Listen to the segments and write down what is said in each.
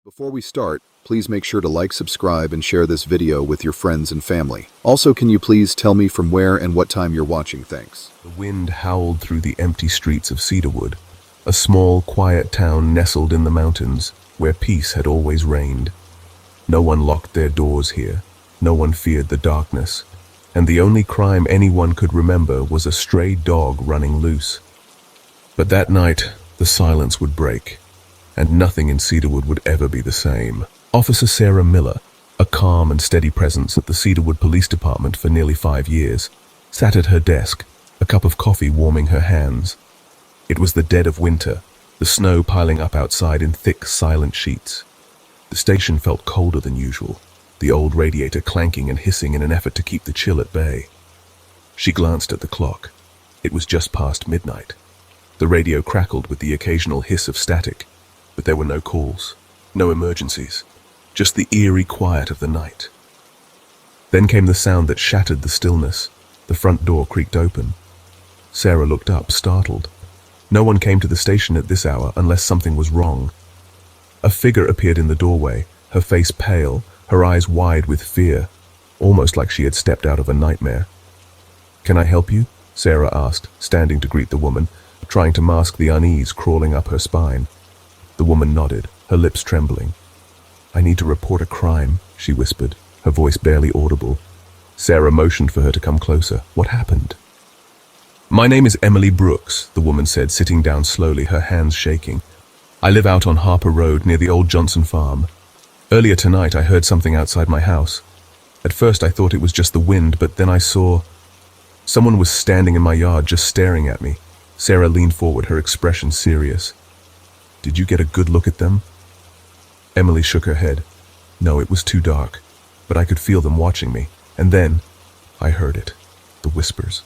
Before we start, please make sure to like, subscribe, and share this video with your friends and family. Also, can you please tell me from where and what time you're watching? Thanks. The wind howled through the empty streets of Cedarwood, a small, quiet town nestled in the mountains, where peace had always reigned. No one locked their doors here, no one feared the darkness, and the only crime anyone could remember was a stray dog running loose. But that night, the silence would break, and nothing in Cedarwood would ever be the same. Officer Sarah Miller, a calm and steady presence at the Cedarwood Police Department for nearly 5 years, sat at her desk, a cup of coffee warming her hands. It was the dead of winter, the snow piling up outside in thick, silent sheets. The station felt colder than usual, the old radiator clanking and hissing in an effort to keep the chill at bay. She glanced at the clock. It was just past midnight. The radio crackled with the occasional hiss of static, but there were no calls, no emergencies, just the eerie quiet of the night. Then came the sound that shattered the stillness. The front door creaked open. Sarah looked up, startled. No one came to the station at this hour unless something was wrong. A figure appeared in the doorway, her face pale, her eyes wide with fear, almost like she had stepped out of a nightmare. "Can I help you?" Sarah asked, standing to greet the woman, trying to mask the unease crawling up her spine. The woman nodded, her lips trembling. "I need to report a crime," she whispered, her voice barely audible. Sarah motioned for her to come closer. "What happened?" "My name is Emily Brooks," the woman said, sitting down slowly, her hands shaking. "I live out on Harper Road near the old Johnson farm. Earlier tonight I heard something outside my house. At first I thought it was just the wind, but then I saw someone was standing in my yard just staring at me." Sarah leaned forward, her expression serious. "Did you get a good look at them?" Emily shook her head. "No, it was too dark, but I could feel them watching me. And then I heard it, the whispers."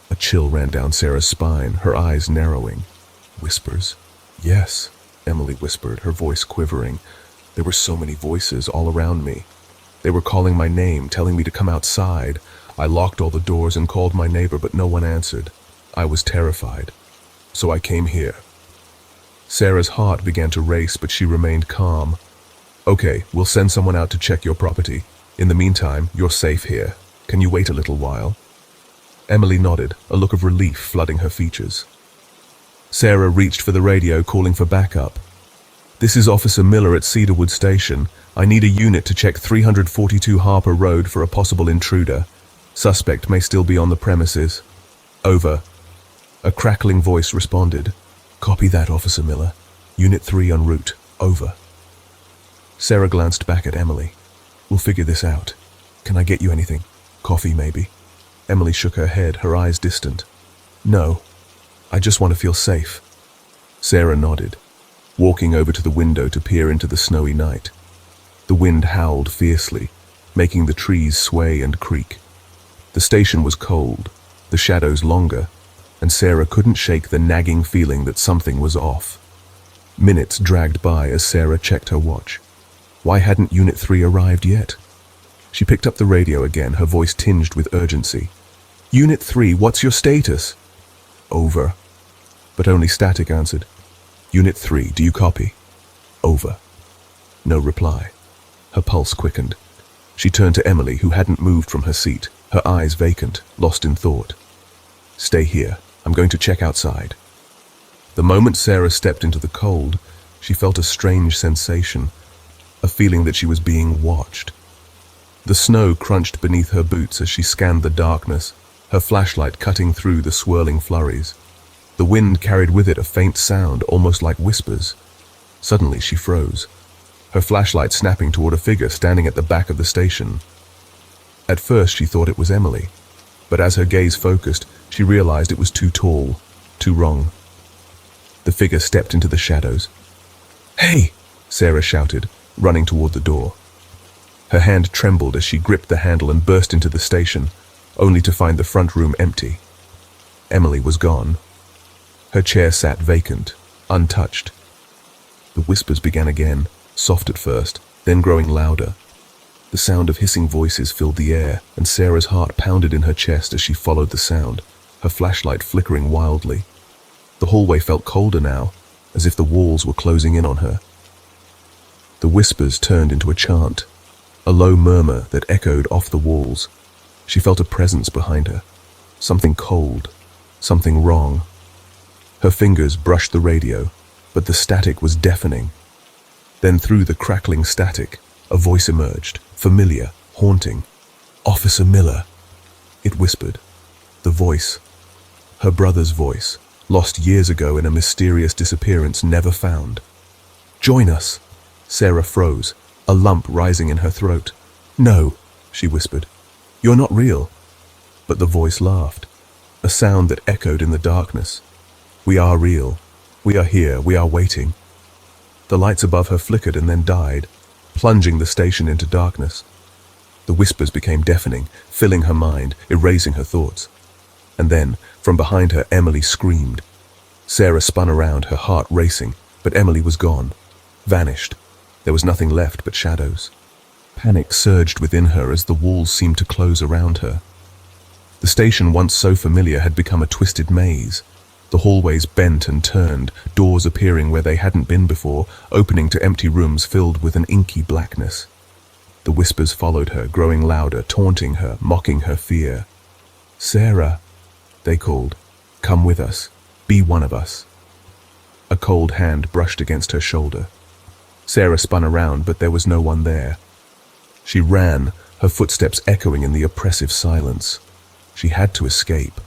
A chill ran down Sarah's spine, her eyes narrowing. "Whispers?" "Yes," Emily whispered, her voice quivering. "There were so many voices all around me. They were calling my name, telling me to come outside. I locked all the doors and called my neighbor, but no one answered. I was terrified. So I came here." Sarah's heart began to race, but she remained calm. "Okay, we'll send someone out to check your property. In the meantime, you're safe here. Can you wait a little while?" Emily nodded, a look of relief flooding her features. Sarah reached for the radio, calling for backup. "This is Officer Miller at Cedarwood Station. I need a unit to check 342 Harper Road for a possible intruder. Suspect may still be on the premises." "Over." A crackling voice responded. "Copy that, Officer Miller. Unit 3 en route. Over." Sarah glanced back at Emily. "We'll figure this out. Can I get you anything? Coffee, maybe?" Emily shook her head, her eyes distant. "No. I just want to feel safe." Sarah nodded, walking over to the window to peer into the snowy night. The wind howled fiercely, making the trees sway and creak. The station was cold, the shadows longer, and Sarah couldn't shake the nagging feeling that something was off. Minutes dragged by as Sarah checked her watch. Why hadn't Unit 3 arrived yet? She picked up the radio again, her voice tinged with urgency. "Unit 3, what's your status?" "Over." But only static answered. "Unit 3, do you copy?" "Over." No reply. Her pulse quickened. She turned to Emily, who hadn't moved from her seat, her eyes vacant, lost in thought. "Stay here. I'm going to check outside." The moment Sarah stepped into the cold, she felt a strange sensation, a feeling that she was being watched. The snow crunched beneath her boots as she scanned the darkness, her flashlight cutting through the swirling flurries. The wind carried with it a faint sound, almost like whispers. Suddenly she froze, her flashlight snapping toward a figure standing at the back of the station. At first she thought it was Emily, but as her gaze focused, she realized it was too tall, too wrong. The figure stepped into the shadows. "Hey!" Sarah shouted, running toward the door. Her hand trembled as she gripped the handle and burst into the station, only to find the front room empty. Emily was gone. Her chair sat vacant, untouched. The whispers began again, soft at first, then growing louder. The sound of hissing voices filled the air, and Sarah's heart pounded in her chest as she followed the sound, her flashlight flickering wildly. The hallway felt colder now, as if the walls were closing in on her. The whispers turned into a chant, a low murmur that echoed off the walls. She felt a presence behind her. Something cold, something wrong. Her fingers brushed the radio, but the static was deafening. Then through the crackling static, a voice emerged, familiar, haunting. "Officer Miller," it whispered. The voice, her brother's voice, lost years ago in a mysterious disappearance never found. "Join us." Sarah froze, a lump rising in her throat. "No," she whispered. "You're not real." But the voice laughed, a sound that echoed in the darkness. "We are real. We are here. We are waiting." The lights above her flickered and then died, plunging the station into darkness. The whispers became deafening, filling her mind, erasing her thoughts. And then, from behind her, Emily screamed. Sarah spun around, her heart racing, but Emily was gone, vanished. There was nothing left but shadows. Panic surged within her as the walls seemed to close around her. The station, once so familiar, had become a twisted maze. The hallways bent and turned, doors appearing where they hadn't been before, opening to empty rooms filled with an inky blackness. The whispers followed her, growing louder, taunting her, mocking her fear. "Sarah," they called, "come with us. Be one of us." A cold hand brushed against her shoulder. Sarah spun around, but there was no one there. She ran, her footsteps echoing in the oppressive silence. She had to escape.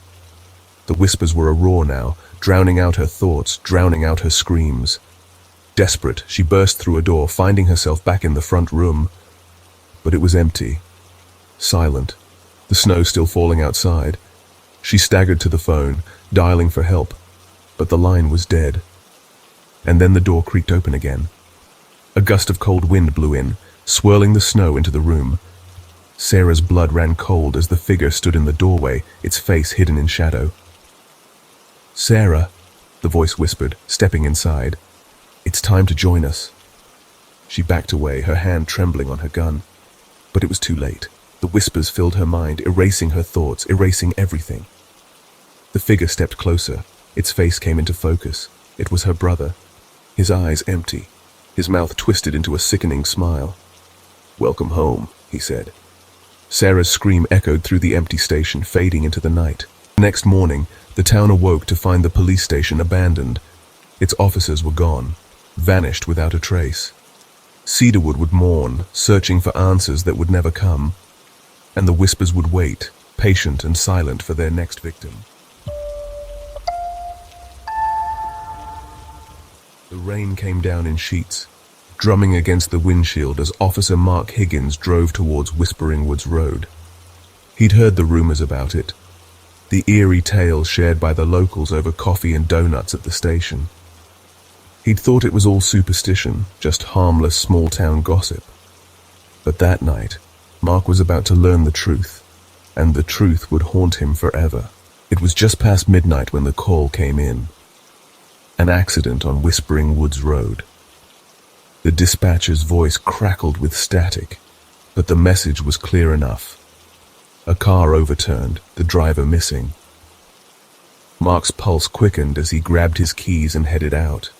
The whispers were a roar now, drowning out her thoughts, drowning out her screams. Desperate, she burst through a door, finding herself back in the front room. But it was empty, silent, the snow still falling outside. She staggered to the phone, dialing for help, but the line was dead. And then the door creaked open again. A gust of cold wind blew in, swirling the snow into the room. Sarah's blood ran cold as the figure stood in the doorway, its face hidden in shadow. "Sarah," the voice whispered, stepping inside. "It's time to join us." She backed away, her hand trembling on her gun. But it was too late. The whispers filled her mind, erasing her thoughts, erasing everything. The figure stepped closer. Its face came into focus. It was her brother, his eyes empty, his mouth twisted into a sickening smile. "Welcome home," he said. Sarah's scream echoed through the empty station, fading into the night. The next morning, the town awoke to find the police station abandoned. Its officers were gone, vanished without a trace. Cedarwood would mourn, searching for answers that would never come. And the whispers would wait, patient and silent, for their next victim. The rain came down in sheets, drumming against the windshield as Officer Mark Higgins drove towards Whispering Woods Road. He'd heard the rumors about it, the eerie tales shared by the locals over coffee and donuts at the station. He'd thought it was all superstition, just harmless small-town gossip. But that night, Mark was about to learn the truth, and the truth would haunt him forever. It was just past midnight when the call came in. An accident on Whispering Woods Road. The dispatcher's voice crackled with static, but the message was clear enough. A car overturned, the driver missing. Mark's pulse quickened as he grabbed his keys and headed out,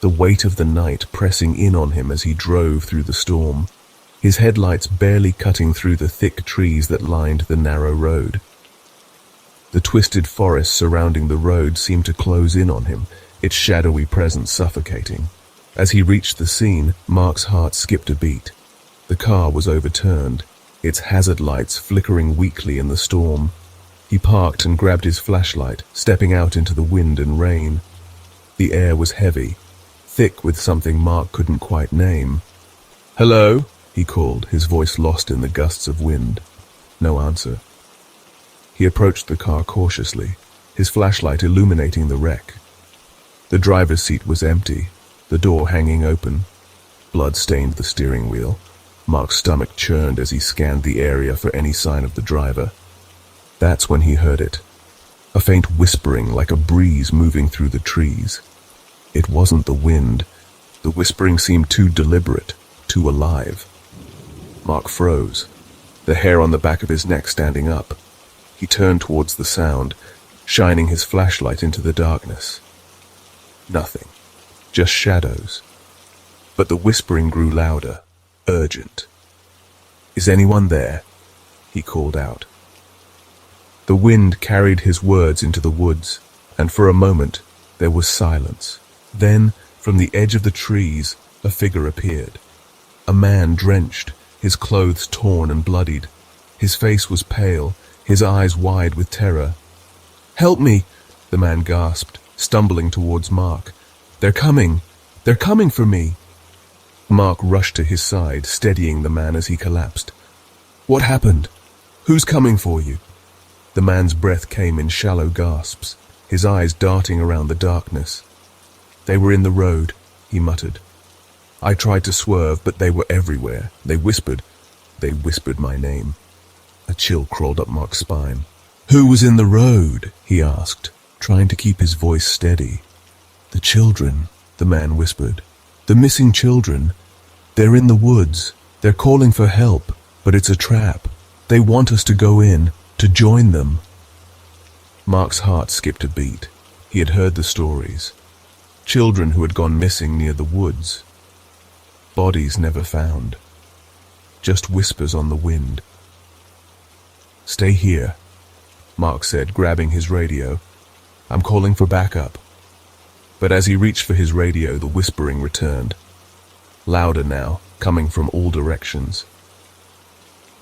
the weight of the night pressing in on him as he drove through the storm, his headlights barely cutting through the thick trees that lined the narrow road. The twisted forest surrounding the road seemed to close in on him, its shadowy presence suffocating. As he reached the scene, Mark's heart skipped a beat. The car was overturned, its hazard lights flickering weakly in the storm. He parked and grabbed his flashlight, stepping out into the wind and rain. The air was heavy, thick with something Mark couldn't quite name. "Hello?" he called, his voice lost in the gusts of wind. No answer. He approached the car cautiously, his flashlight illuminating the wreck. The driver's seat was empty, the door hanging open. Blood stained the steering wheel. Mark's stomach churned as he scanned the area for any sign of the driver. That's when he heard it. A faint whispering like a breeze moving through the trees. It wasn't the wind. The whispering seemed too deliberate, too alive. Mark froze, the hair on the back of his neck standing up. He turned towards the sound, shining his flashlight into the darkness. Nothing. Just shadows. But the whispering grew louder, urgent. "Is anyone there?" he called out. The wind carried his words into the woods, and for a moment there was silence. Then, from the edge of the trees, a figure appeared. A man drenched, his clothes torn and bloodied. His face was pale, his eyes wide with terror. "Help me!" the man gasped, stumbling towards Mark. "They're coming! They're coming for me!" Mark rushed to his side, steadying the man as he collapsed. "What happened? Who's coming for you?" The man's breath came in shallow gasps, his eyes darting around the darkness. "They were in the road," he muttered. "I tried to swerve, but they were everywhere. They whispered my name." A chill crawled up Mark's spine. "Who was in the road?" he asked, trying to keep his voice steady. "The children," the man whispered. "The missing children. They're in the woods. They're calling for help, but it's a trap. They want us to go in, to join them." Mark's heart skipped a beat. He had heard the stories. Children who had gone missing near the woods. Bodies never found. Just whispers on the wind. "Stay here," Mark said, grabbing his radio. "I'm calling for backup." But as he reached for his radio, the whispering returned. Louder now, coming from all directions.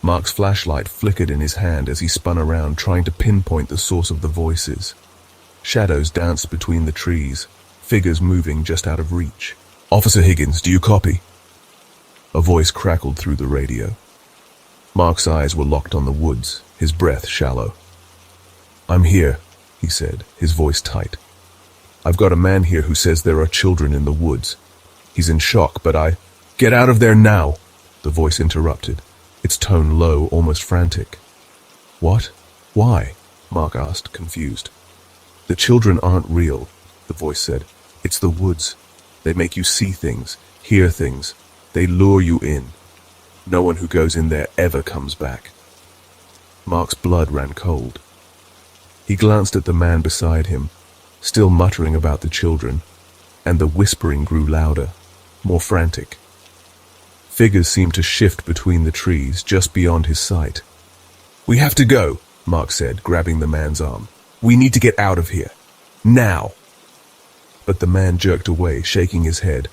Mark's flashlight flickered in his hand as he spun around, trying to pinpoint the source of the voices. Shadows danced between the trees, figures moving just out of reach. "Officer Higgins, do you copy?" A voice crackled through the radio. Mark's eyes were locked on the woods, his breath shallow. "I'm here," he said, his voice tight. "I've got a man here who says there are children in the woods. He's in shock, but I—" "Get out of there now!" the voice interrupted, its tone low, almost frantic. "What? Why?" Mark asked, confused. "The children aren't real," the voice said. "It's the woods. They make you see things, hear things. They lure you in. No one who goes in there ever comes back." Mark's blood ran cold. He glanced at the man beside him, still muttering about the children, and the whispering grew louder, more frantic. Figures seemed to shift between the trees, just beyond his sight. "We have to go," Mark said, grabbing the man's arm. "We need to get out of here. Now." But the man jerked away, shaking his head.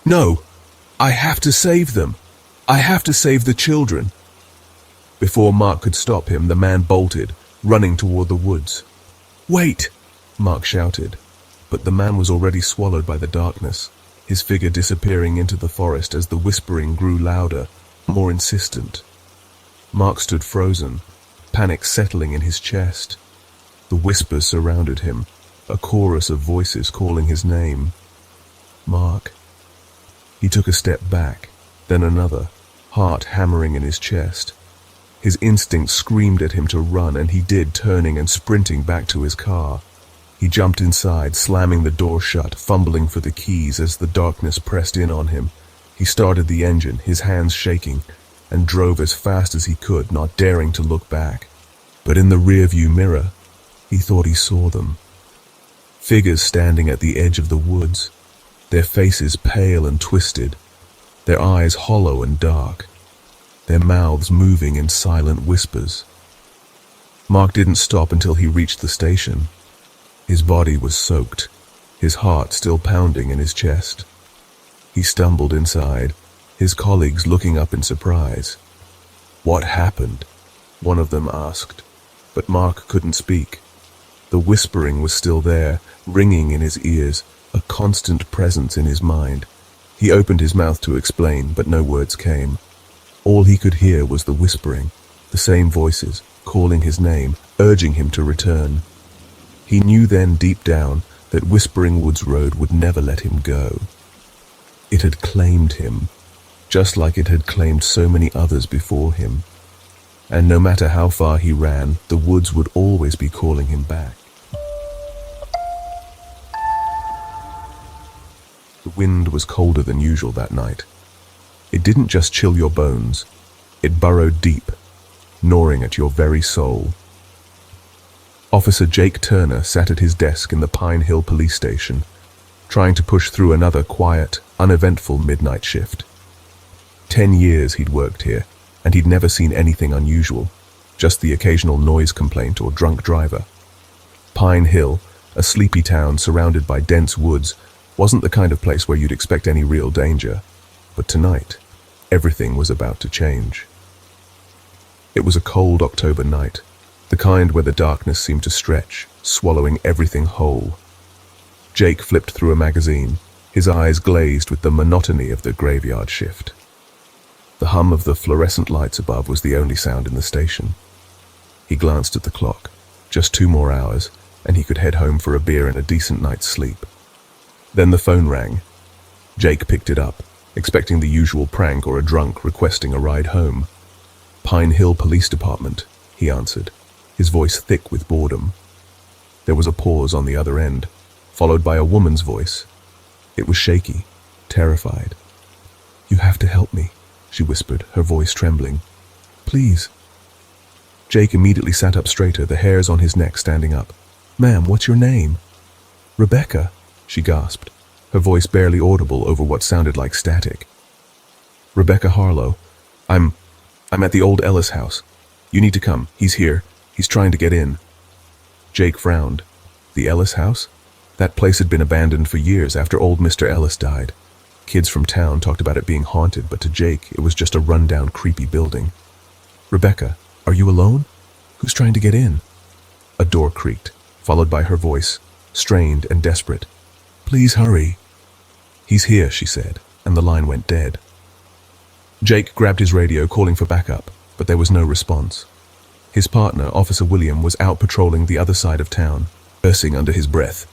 "No! I have to save them! I have to save the children!" Before Mark could stop him, the man bolted, running toward the woods. "Wait!" Mark shouted, but the man was already swallowed by the darkness, his figure disappearing into the forest as the whispering grew louder, more insistent. Mark stood frozen, panic settling in his chest. The whispers surrounded him, a chorus of voices calling his name. "Mark." He took a step back, then another, heart hammering in his chest. His instincts screamed at him to run, and he did, turning and sprinting back to his car. He jumped inside, slamming the door shut, fumbling for the keys as the darkness pressed in on him. He started the engine, his hands shaking, and drove as fast as he could, not daring to look back. But in the rearview mirror, he thought he saw them. Figures standing at the edge of the woods, their faces pale and twisted, their eyes hollow and dark, their mouths moving in silent whispers. Mark didn't stop until he reached the station. His body was soaked, his heart still pounding in his chest. He stumbled inside, his colleagues looking up in surprise. "What happened?" one of them asked, but Mark couldn't speak. The whispering was still there, ringing in his ears, a constant presence in his mind. He opened his mouth to explain, but no words came. All he could hear was the whispering, the same voices, calling his name, urging him to return. He knew then deep down that Whispering Woods Road would never let him go. It had claimed him, just like it had claimed so many others before him. And no matter how far he ran, the woods would always be calling him back. The wind was colder than usual that night. It didn't just chill your bones, it burrowed deep, gnawing at your very soul. Officer Jake Turner sat at his desk in the Pine Hill police station, trying to push through another quiet, uneventful midnight shift. 10 years he'd worked here, and he'd never seen anything unusual, just the occasional noise complaint or drunk driver. Pine Hill, a sleepy town surrounded by dense woods, wasn't the kind of place where you'd expect any real danger. But tonight, everything was about to change. It was a cold October night, the kind where the darkness seemed to stretch, swallowing everything whole. Jake flipped through a magazine, his eyes glazed with the monotony of the graveyard shift. The hum of the fluorescent lights above was the only sound in the station. He glanced at the clock. Just 2 more hours, and he could head home for a beer and a decent night's sleep. Then the phone rang. Jake picked it up, expecting the usual prank or a drunk requesting a ride home. "Pine Hill Police Department," he answered, his voice thick with boredom. There was a pause on the other end, followed by a woman's voice. It was shaky, terrified. "You have to help me," she whispered, her voice trembling. "Please." Jake immediately sat up straighter, the hairs on his neck standing up. "Ma'am, what's your name?" "Rebecca," she gasped, her voice barely audible over what sounded like static. "Rebecca Harlow. I'm at the old Ellis house. You need to come. He's here. He's trying to get in." Jake frowned. The Ellis house? That place had been abandoned for years after old Mr. Ellis died. Kids from town talked about it being haunted, but to Jake, it was just a rundown, creepy building. "Rebecca, are you alone? Who's trying to get in?" A door creaked, followed by her voice, strained and desperate. "Please hurry." "He's here," she said, and the line went dead. Jake grabbed his radio, calling for backup, but there was no response. His partner, Officer William, was out patrolling the other side of town, cursing under his breath.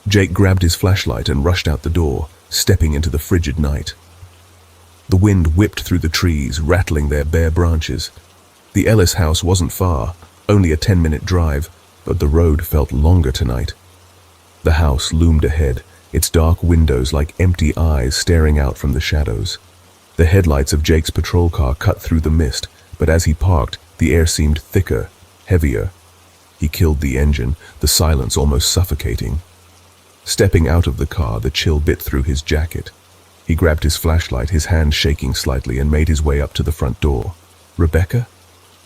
Jake grabbed his flashlight and rushed out the door, stepping into the frigid night. The wind whipped through the trees, rattling their bare branches. The Ellis house wasn't far, only a 10-minute drive, but the road felt longer tonight. The house loomed ahead, its dark windows like empty eyes staring out from the shadows. The headlights of Jake's patrol car cut through the mist, but as he parked, the air seemed thicker, heavier. He killed the engine, the silence almost suffocating. Stepping out of the car, the chill bit through his jacket. He grabbed his flashlight, his hand shaking slightly, and made his way up to the front door. "Rebecca?"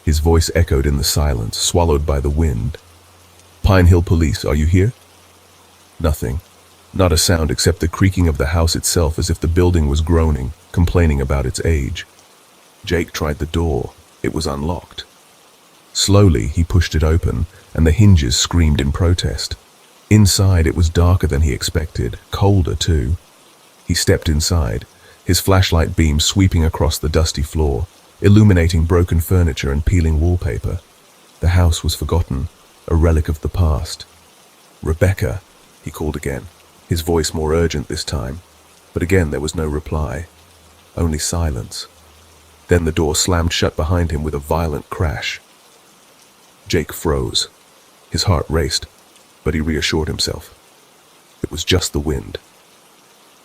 His voice echoed in the silence, swallowed by the wind. "Pine Hill Police, are you here?" Nothing. Not a sound except the creaking of the house itself, as if the building was groaning, complaining about its age. Jake tried the door. It was unlocked. Slowly, he pushed it open, and the hinges screamed in protest. Inside, it was darker than he expected, colder too. He stepped inside, his flashlight beam sweeping across the dusty floor, illuminating broken furniture and peeling wallpaper. The house was forgotten, a relic of the past. "Rebecca," he called again, his voice more urgent this time. But again there was no reply, only silence. Then the door slammed shut behind him with a violent crash. Jake froze. His heart raced, but he reassured himself. It was just the wind.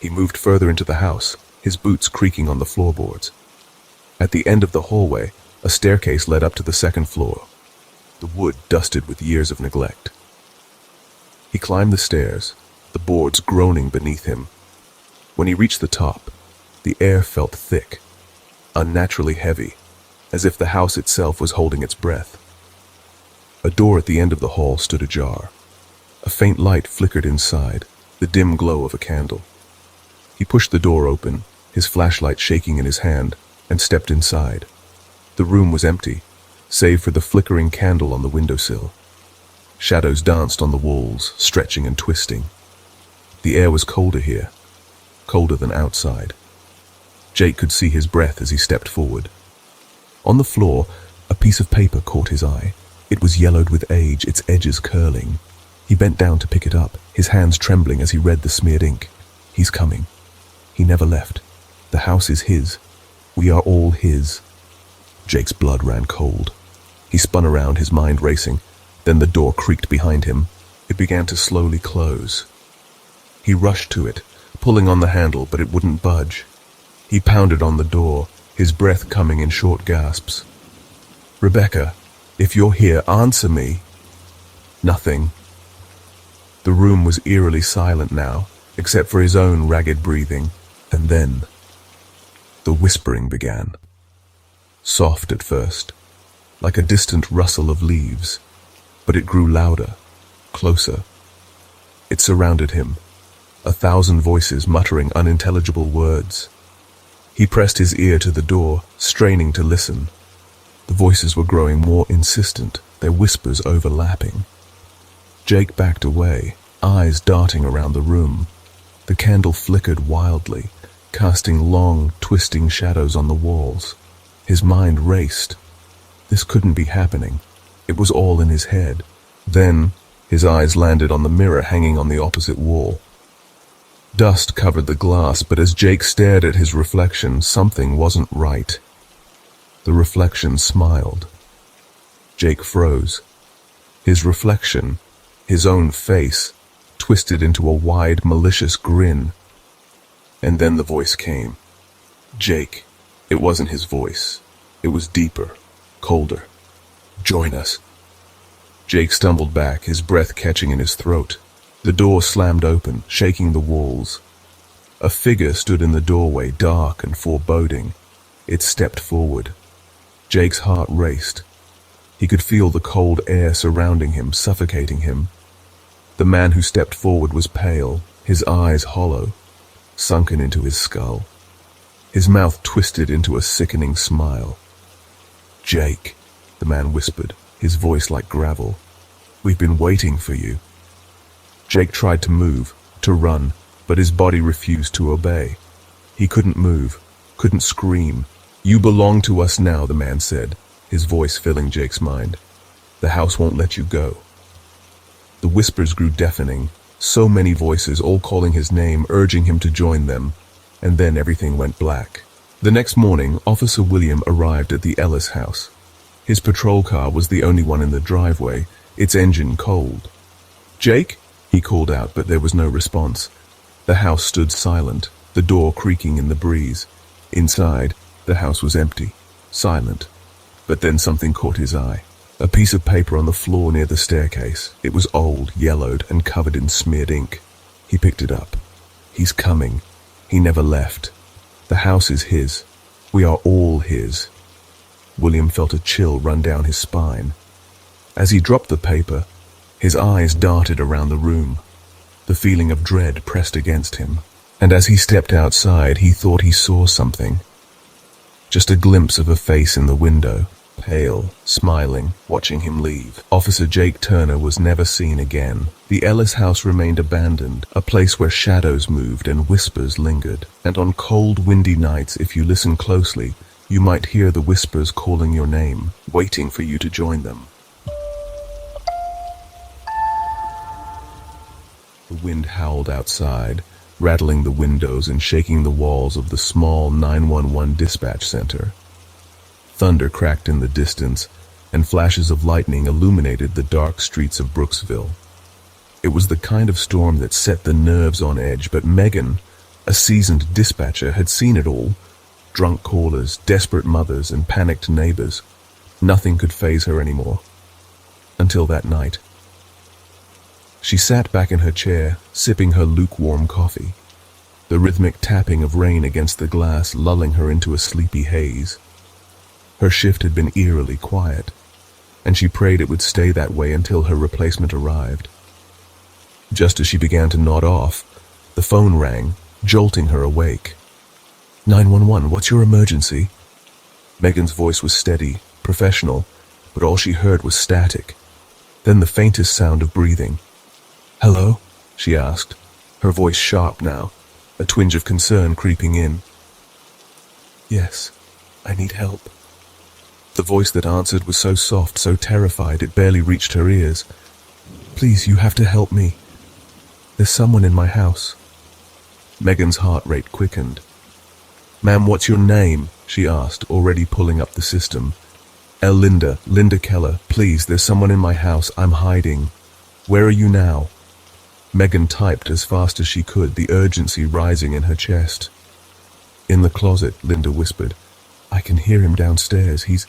He moved further into the house, his boots creaking on the floorboards. At the end of the hallway, a staircase led up to the second floor, the wood dusted with years of neglect. He climbed the stairs, the boards groaning beneath him. When he reached the top, the air felt thick, unnaturally heavy, as if the house itself was holding its breath. A door at the end of the hall stood ajar. A faint light flickered inside, the dim glow of a candle. He pushed the door open, his flashlight shaking in his hand, and stepped inside. The room was empty, save for the flickering candle on the windowsill. Shadows danced on the walls, stretching and twisting. The air was colder here, colder than outside. Jake could see his breath as he stepped forward. On the floor, a piece of paper caught his eye. It was yellowed with age, its edges curling. He bent down to pick it up, his hands trembling as he read the smeared ink. "He's coming. He never left. The house is his. We are all his." Jake's blood ran cold. He spun around, his mind racing. Then the door creaked behind him. It began to slowly close. He rushed to it, pulling on the handle, but it wouldn't budge. He pounded on the door, his breath coming in short gasps. "Rebecca, if you're here, answer me." Nothing. The room was eerily silent now, except for his own ragged breathing. And then the whispering began. Soft at first, like a distant rustle of leaves, but it grew louder, closer. It surrounded him, 1,000 voices muttering unintelligible words. He pressed his ear to the door, straining to listen. The voices were growing more insistent, their whispers overlapping. Jake backed away, eyes darting around the room. The candle flickered wildly, casting long, twisting shadows on the walls. His mind raced. This couldn't be happening. It was all in his head. Then, his eyes landed on the mirror hanging on the opposite wall. Dust covered the glass, but as Jake stared at his reflection, something wasn't right. The reflection smiled. Jake froze. His reflection, his own face, twisted into a wide, malicious grin. And then the voice came. Jake. It wasn't his voice. It was deeper, colder. Join us. Jake stumbled back, his breath catching in his throat. The door slammed open, shaking the walls. A figure stood in the doorway, dark and foreboding. It stepped forward. Jake's heart raced. He could feel the cold air surrounding him, suffocating him. The man who stepped forward was pale, his eyes hollow, sunken into his skull. His mouth twisted into a sickening smile. Jake, the man whispered, his voice like gravel. We've been waiting for you. Jake tried to move, to run, but his body refused to obey. He couldn't move, couldn't scream. You belong to us now, the man said, his voice filling Jake's mind. The house won't let you go. The whispers grew deafening, so many voices all calling his name, urging him to join them. And then everything went black. The next morning, Officer William arrived at the Ellis house. His patrol car was the only one in the driveway, its engine cold. Jake? He called out, but there was no response. The house stood silent, the door creaking in the breeze. Inside, the house was empty, silent. But then something caught his eye. A piece of paper on the floor near the staircase. It was old, yellowed, and covered in smeared ink. He picked it up. He's coming. He never left. The house is his. We are all his. William felt a chill run down his spine. As he dropped the paper, his eyes darted around the room. The feeling of dread pressed against him, and as he stepped outside, he thought he saw something. Just a glimpse of a face in the window, pale, smiling, watching him leave. Officer Jake Turner was never seen again. The Ellis house remained abandoned, a place where shadows moved and whispers lingered. And on cold, windy nights, if you listen closely, you might hear the whispers calling your name, waiting for you to join them. The wind howled outside, rattling the windows and shaking the walls of the small 911 dispatch center. Thunder cracked in the distance, and flashes of lightning illuminated the dark streets of Brooksville. It was the kind of storm that set the nerves on edge, but Megan, a seasoned dispatcher, had seen it all. Drunk callers, desperate mothers, and panicked neighbors. Nothing could faze her anymore. Until that night. She sat back in her chair, sipping her lukewarm coffee, the rhythmic tapping of rain against the glass lulling her into a sleepy haze. Her shift had been eerily quiet, and she prayed it would stay that way until her replacement arrived. Just as she began to nod off, the phone rang, jolting her awake. 911, what's your emergency? Megan's voice was steady, professional, but all she heard was static. Then the faintest sound of breathing. Hello? She asked, her voice sharp now, a twinge of concern creeping in. Yes, I need help. The voice that answered was so soft, so terrified, it barely reached her ears. Please, you have to help me. There's someone in my house. Megan's heart rate quickened. Ma'am, what's your name? She asked, already pulling up the system. Linda Keller. Please, there's someone in my house. I'm hiding. Where are you now? Megan typed as fast as she could, the urgency rising in her chest. In the closet, Linda whispered. I can hear him downstairs. He's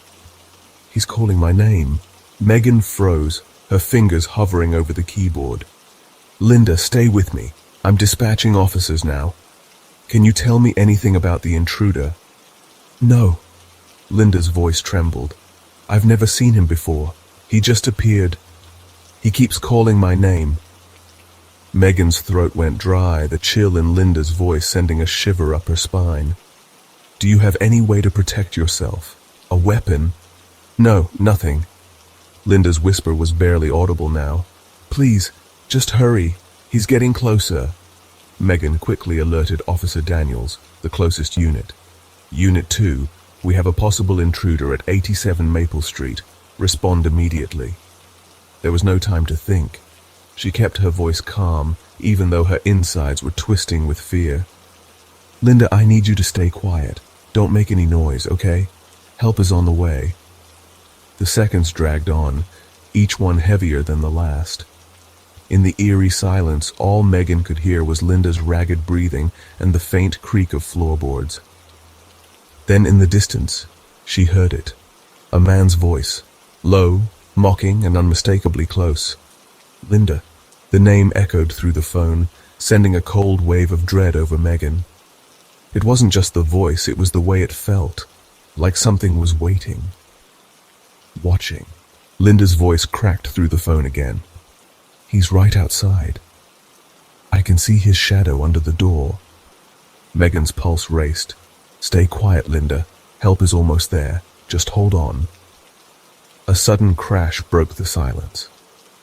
calling my name. Megan froze, her fingers hovering over the keyboard. Linda, stay with me. I'm dispatching officers now. Can you tell me anything about the intruder? No. Linda's voice trembled. I've never seen him before. He just appeared. He keeps calling my name. Megan's throat went dry, the chill in Linda's voice sending a shiver up her spine. Do you have any way to protect yourself? A weapon? No, nothing. Linda's whisper was barely audible now. Please, just hurry. He's getting closer. Megan quickly alerted Officer Daniels, the closest unit. Unit 2, we have a possible intruder at 87 Maple Street. Respond immediately. There was no time to think. She kept her voice calm, even though her insides were twisting with fear. Linda, I need you to stay quiet. Don't make any noise, okay? Help is on the way. The seconds dragged on, each one heavier than the last. In the eerie silence, all Megan could hear was Linda's ragged breathing and the faint creak of floorboards. Then in the distance, she heard it. A man's voice, low, mocking, and unmistakably close. Linda. The name echoed through the phone, sending a cold wave of dread over Megan. It wasn't just the voice, it was the way it felt, like something was waiting. Watching. Linda's voice cracked through the phone again. He's right outside. I can see his shadow under the door. Megan's pulse raced. Stay quiet, Linda. Help is almost there. Just hold on. A sudden crash broke the silence.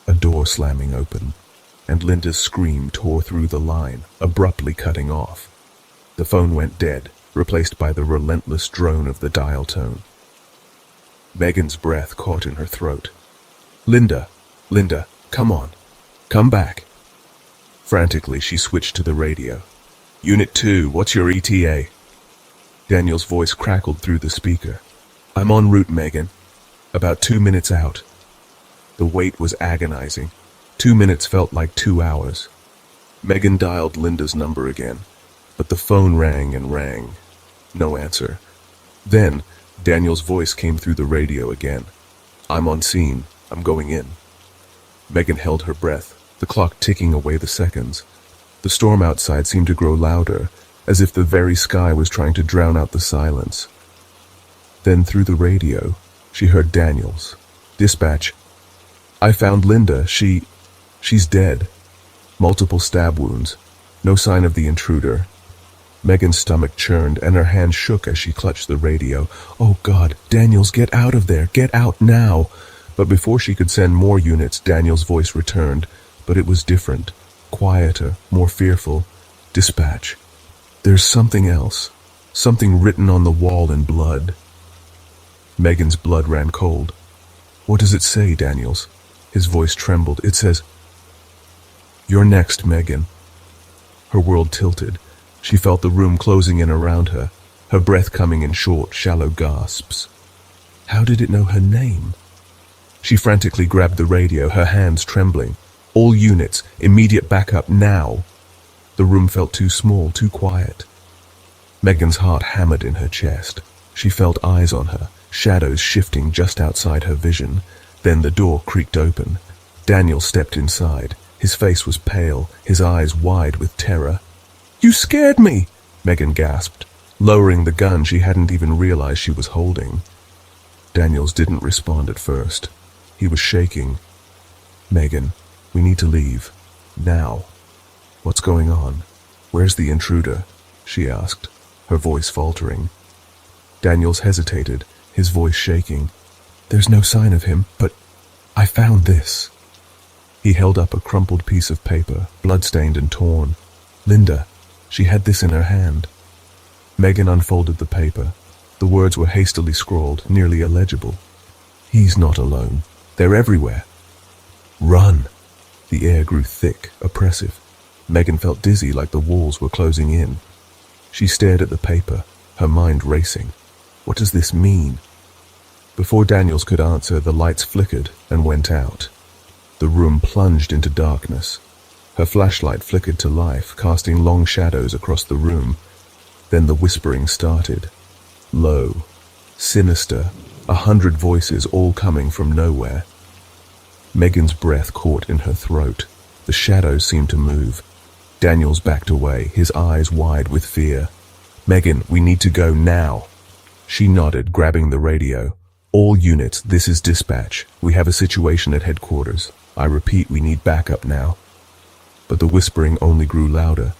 A door slamming open, and Linda's scream tore through the line, abruptly cutting off. The phone went dead, replaced by the relentless drone of the dial tone. Megan's breath caught in her throat. Linda, come on. Come back. Frantically, she switched to the radio. Unit 2, what's your ETA? Daniel's voice crackled through the speaker. I'm en route, Megan. About 2 minutes out. The wait was agonizing. 2 minutes felt like 2 hours. Megan dialed Linda's number again, but the phone rang and rang. No answer. Then, Daniel's voice came through the radio again. I'm on scene. I'm going in. Megan held her breath, the clock ticking away the seconds. The storm outside seemed to grow louder, as if the very sky was trying to drown out the silence. Then through the radio, she heard Daniels. Dispatch. I found Linda. She's dead. Multiple stab wounds. No sign of the intruder. Megan's stomach churned and her hand shook as she clutched the radio. Oh God, Daniels, get out of there. Get out now. But before she could send more units, Daniel's voice returned. But it was different. Quieter, more fearful. Dispatch. There's something else. Something written on the wall in blood. Megan's blood ran cold. What does it say, Daniels? His voice trembled. It says, You're next, Megan. Her world tilted. She felt the room closing in around her, her breath coming in short, shallow gasps. How did it know her name? She frantically grabbed the radio, her hands trembling. All units, immediate backup now. The room felt too small, too quiet. Megan's heart hammered in her chest. She felt eyes on her, shadows shifting just outside her vision. Then the door creaked open. Daniel stepped inside. His face was pale, his eyes wide with terror. You scared me, Megan gasped, lowering the gun she hadn't even realized she was holding. Daniels didn't respond at first. He was shaking. Megan, we need to leave. Now. What's going on? Where's the intruder? She asked, her voice faltering. Daniels hesitated, his voice shaking. There's no sign of him, but I found this. He held up a crumpled piece of paper, blood-stained and torn. Linda, she had this in her hand. Megan unfolded the paper. The words were hastily scrawled, nearly illegible. He's not alone. They're everywhere. Run! The air grew thick, oppressive. Megan felt dizzy, like the walls were closing in. She stared at the paper, her mind racing. What does this mean? Before Daniels could answer, the lights flickered and went out. The room plunged into darkness. Her flashlight flickered to life, casting long shadows across the room. Then the whispering started. Low, sinister, 100 voices all coming from nowhere. Megan's breath caught in her throat. The shadows seemed to move. Daniels backed away, his eyes wide with fear. "Megan, we need to go now." She nodded, grabbing the radio. "All units, this is dispatch. We have a situation at headquarters. I repeat, we need backup now." But the whispering only grew louder,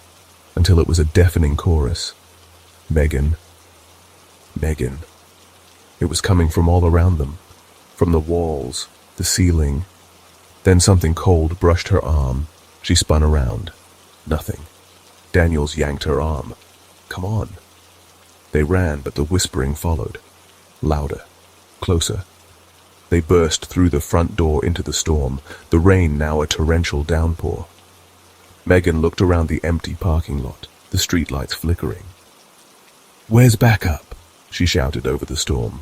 until it was a deafening chorus. "Megan. Megan." It was coming from all around them, from the walls, the ceiling. Then something cold brushed her arm. She spun around. Nothing. Daniels yanked her arm. "Come on." They ran, but the whispering followed. Louder. Closer. They burst through the front door into the storm, the rain now a torrential downpour. Megan looked around the empty parking lot, the streetlights flickering. "Where's backup?" she shouted over the storm.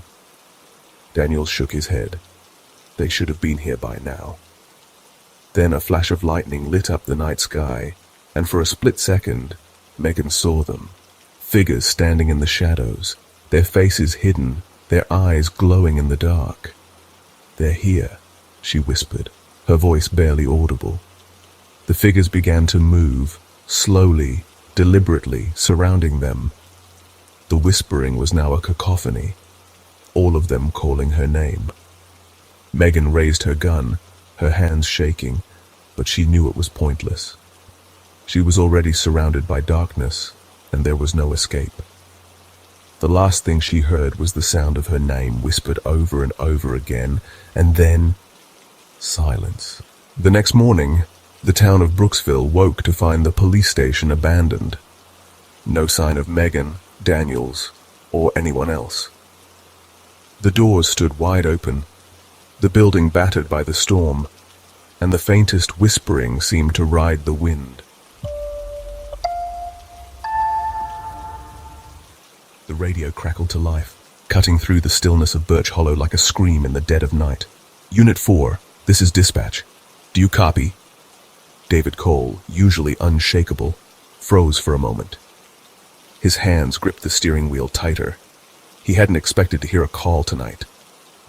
Daniels shook his head. They should have been here by now. Then a flash of lightning lit up the night sky, and for a split second, Megan saw them. Figures standing in the shadows, their faces hidden, their eyes glowing in the dark. "They're here," she whispered, her voice barely audible. The figures began to move, slowly, deliberately, surrounding them. The whispering was now a cacophony, all of them calling her name. Megan raised her gun, her hands shaking, but she knew it was pointless. She was already surrounded by darkness, and there was no escape. The last thing she heard was the sound of her name whispered over and over again, and then silence. The next morning, the town of Brooksville woke to find the police station abandoned. No sign of Megan, Daniels, or anyone else. The doors stood wide open, the building battered by the storm, and the faintest whispering seemed to ride the wind. The radio crackled to life, cutting through the stillness of Birch Hollow like a scream in the dead of night. "Unit 4, this is dispatch. Do you copy?" David Cole, usually unshakable, froze for a moment. His hands gripped the steering wheel tighter. He hadn't expected to hear a call tonight.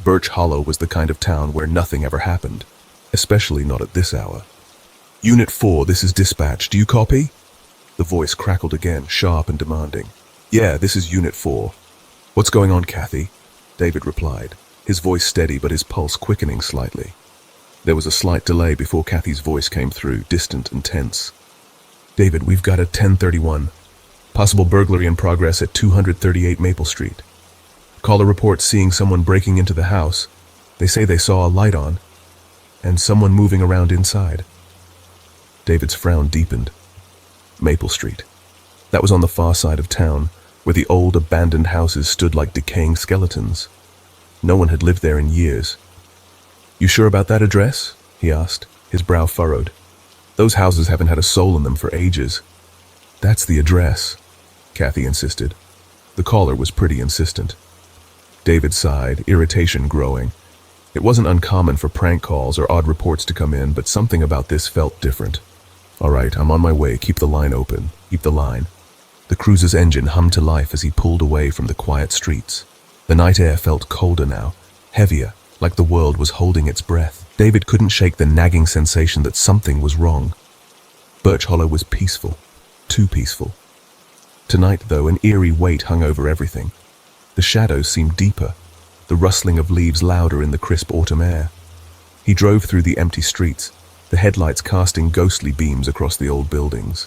Birch Hollow was the kind of town where nothing ever happened, especially not at this hour. "Unit 4, this is dispatch. Do you copy?" The voice crackled again, sharp and demanding. "Yeah, this is Unit 4. What's going on, Kathy?" David replied, his voice steady but his pulse quickening slightly. There was a slight delay before Kathy's voice came through, distant and tense. "David, we've got a 1031. Possible burglary in progress at 238 Maple Street. Caller reports seeing someone breaking into the house. They say they saw a light on, and someone moving around inside." David's frown deepened. Maple Street. That was on the far side of town, where the old abandoned houses stood like decaying skeletons. No one had lived there in years. "You sure about that address?" he asked, his brow furrowed. "Those houses haven't had a soul in them for ages." "That's the address," Kathy insisted. The caller was pretty insistent. David sighed, irritation growing. It wasn't uncommon for prank calls or odd reports to come in, but something about this felt different. "All right, I'm on my way. Keep the line open. Keep the line." The cruiser's engine hummed to life as he pulled away from the quiet streets. The night air felt colder now, heavier, like the world was holding its breath. David couldn't shake the nagging sensation that something was wrong. Birch Hollow was peaceful, too peaceful. Tonight, though, an eerie weight hung over everything. The shadows seemed deeper, the rustling of leaves louder in the crisp autumn air. He drove through the empty streets, the headlights casting ghostly beams across the old buildings.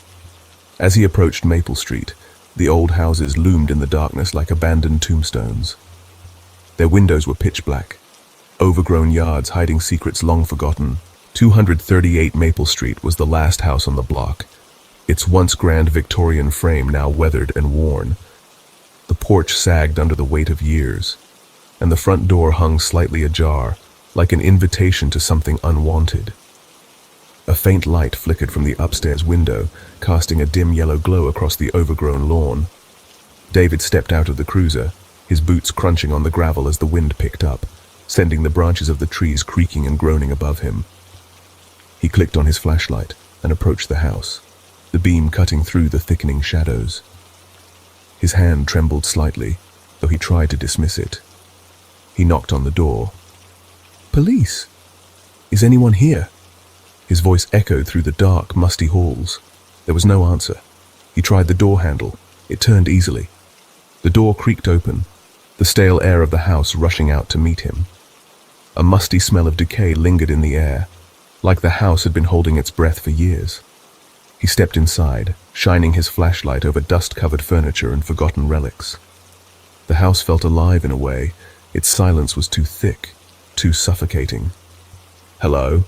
As he approached Maple Street, the old houses loomed in the darkness like abandoned tombstones. Their windows were pitch black, overgrown yards hiding secrets long forgotten. 238 Maple Street was the last house on the block, its once grand Victorian frame now weathered and worn. The porch sagged under the weight of years, and the front door hung slightly ajar, like an invitation to something unwanted. A faint light flickered from the upstairs window, casting a dim yellow glow across the overgrown lawn. David stepped out of the cruiser, his boots crunching on the gravel as the wind picked up, sending the branches of the trees creaking and groaning above him. He clicked on his flashlight and approached the house, the beam cutting through the thickening shadows. His hand trembled slightly, though he tried to dismiss it. He knocked on the door. "Police? Is anyone here?" His voice echoed through the dark, musty halls. There was no answer. He tried the door handle. It turned easily. The door creaked open, the stale air of the house rushing out to meet him. A musty smell of decay lingered in the air, like the house had been holding its breath for years. He stepped inside, shining his flashlight over dust-covered furniture and forgotten relics. The house felt alive in a way. Its silence was too thick, too suffocating. "Hello?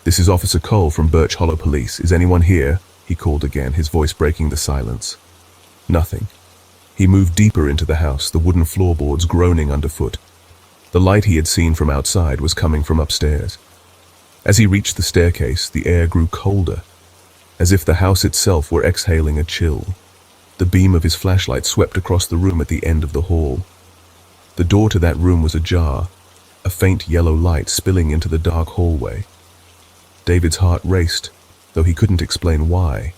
This is Officer Cole from Birch Hollow Police. Is anyone here?" he called again, his voice breaking the silence. Nothing. He moved deeper into the house, the wooden floorboards groaning underfoot. The light he had seen from outside was coming from upstairs. As he reached the staircase, the air grew colder, as if the house itself were exhaling a chill. The beam of his flashlight swept across the room at the end of the hall. The door to that room was ajar, a faint yellow light spilling into the dark hallway. David's heart raced, though he couldn't explain why.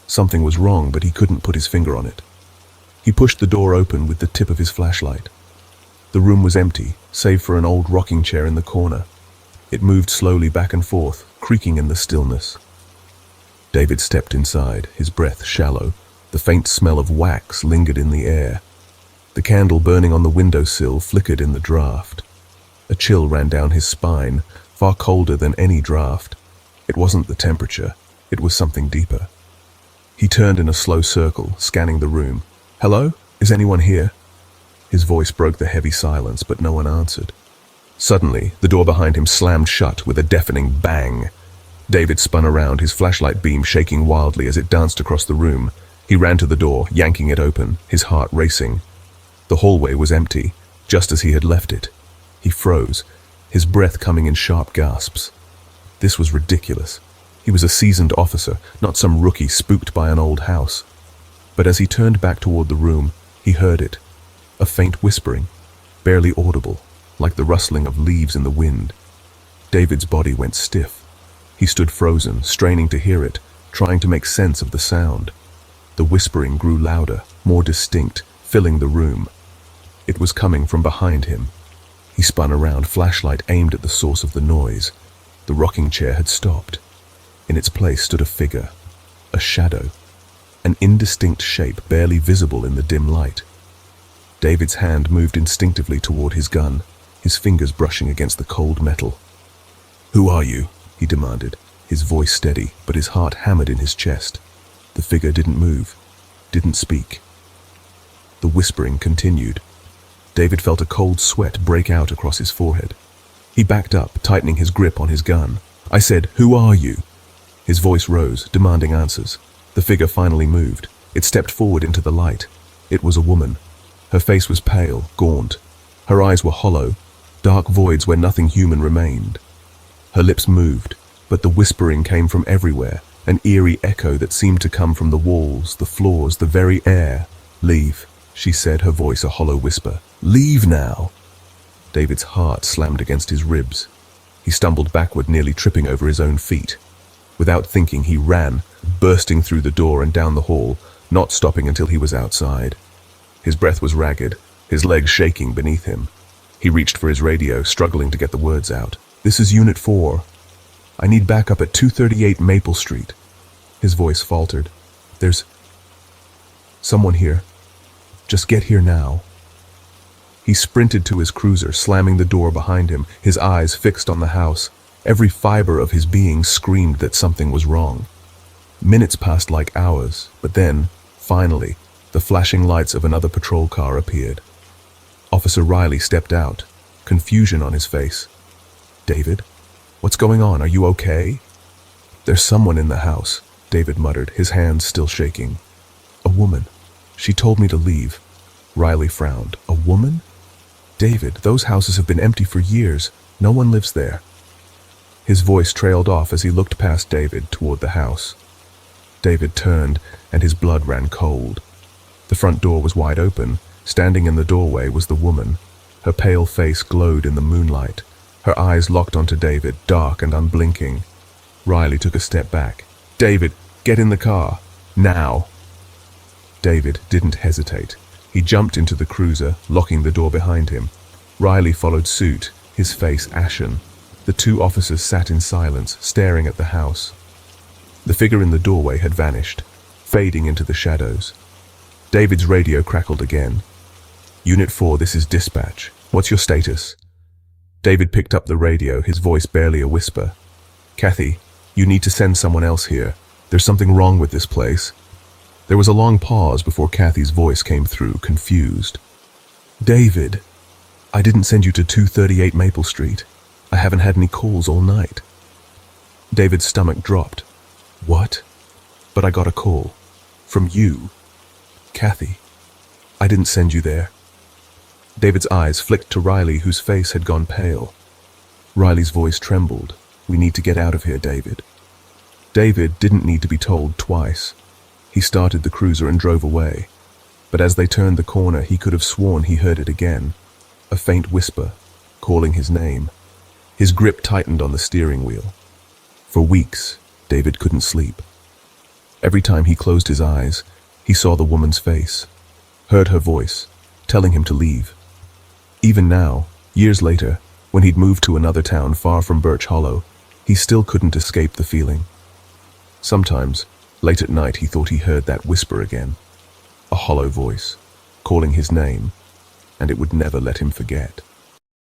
Something was wrong, but he couldn't put his finger on it. He pushed the door open with the tip of his flashlight. The room was empty, save for an old rocking chair in the corner. It moved slowly back and forth, creaking in the stillness. David stepped inside, his breath shallow. The faint smell of wax lingered in the air. The candle burning on the windowsill flickered in the draft. A chill ran down his spine, far colder than any draft. It wasn't the temperature, it was something deeper. He turned in a slow circle, scanning the room. "Hello? Is anyone here?" His voice broke the heavy silence, but no one answered. Suddenly, the door behind him slammed shut with a deafening bang. David spun around, his flashlight beam shaking wildly as it danced across the room. He ran to the door, yanking it open, his heart racing. The hallway was empty, just as he had left it. He froze, his breath coming in sharp gasps. This was ridiculous. He was a seasoned officer, not some rookie spooked by an old house. But as he turned back toward the room, he heard it. A faint whispering, barely audible, like the rustling of leaves in the wind. David's body went stiff. He stood frozen, straining to hear it, trying to make sense of the sound. The whispering grew louder, more distinct, filling the room. It was coming from behind him. He spun around, flashlight aimed at the source of the noise. The rocking chair had stopped. In its place stood a figure, a shadow, an indistinct shape barely visible in the dim light. David's hand moved instinctively toward his gun, his fingers brushing against the cold metal. "Who are you?" he demanded, his voice steady, but his heart hammered in his chest. The figure didn't move, didn't speak. The whispering continued. David felt a cold sweat break out across his forehead. He backed up, tightening his grip on his gun. "I said, who are you?" His voice rose, demanding answers. The figure finally moved. It stepped forward into the light. It was a woman. Her face was pale, gaunt. Her eyes were hollow, dark voids where nothing human remained. Her lips moved, but the whispering came from everywhere, an eerie echo that seemed to come from the walls, the floors, the very air. "Leave," she said, her voice a hollow whisper. "Leave now." David's heart slammed against his ribs. He stumbled backward, nearly tripping over his own feet. Without thinking, he ran, bursting through the door and down the hall, not stopping until he was outside. His breath was ragged, his legs shaking beneath him. He reached for his radio, struggling to get the words out. "This is Unit 4. I need backup at 238 Maple Street." His voice faltered. "There's someone here. Just get here now." He sprinted to his cruiser, slamming the door behind him, his eyes fixed on the house. Every fiber of his being screamed that something was wrong. Minutes passed like hours, but then, finally, the flashing lights of another patrol car appeared. Officer Riley stepped out, confusion on his face. "David? What's going on? Are you okay?" "There's someone in the house," David muttered, his hands still shaking. "A woman. She told me to leave." Riley frowned. "A woman?" "David, those houses have been empty for years. No one lives there." His voice trailed off as he looked past David toward the house. David turned, and his blood ran cold. The front door was wide open. Standing in the doorway was the woman. Her pale face glowed in the moonlight. Her eyes locked onto David, dark and unblinking. Riley took a step back. "David, get in the car. Now." David didn't hesitate. He jumped into the cruiser, locking the door behind him. Riley followed suit, his face ashen. The two officers sat in silence, staring at the house. The figure in the doorway had vanished, fading into the shadows. David's radio crackled again. "Unit 4, this is dispatch. What's your status?" David picked up the radio, his voice barely a whisper. "Kathy, you need to send someone else here. There's something wrong with this place." There was a long pause before Kathy's voice came through, confused. "David, I didn't send you to 238 Maple Street. I haven't had any calls all night." David's stomach dropped. "What?" "But I got a call. From you. Kathy, I didn't send you there." David's eyes flicked to Riley, whose face had gone pale. Riley's voice trembled. "We need to get out of here, David." David didn't need to be told twice. He started the cruiser and drove away. But as they turned the corner, he could have sworn he heard it again. A faint whisper, calling his name. His grip tightened on the steering wheel. For weeks, David couldn't sleep. Every time he closed his eyes, he saw the woman's face, heard her voice, telling him to leave. Even now, years later, when he'd moved to another town far from Birch Hollow, he still couldn't escape the feeling. Sometimes, late at night, he thought he heard that whisper again. A hollow voice, calling his name, and it would never let him forget.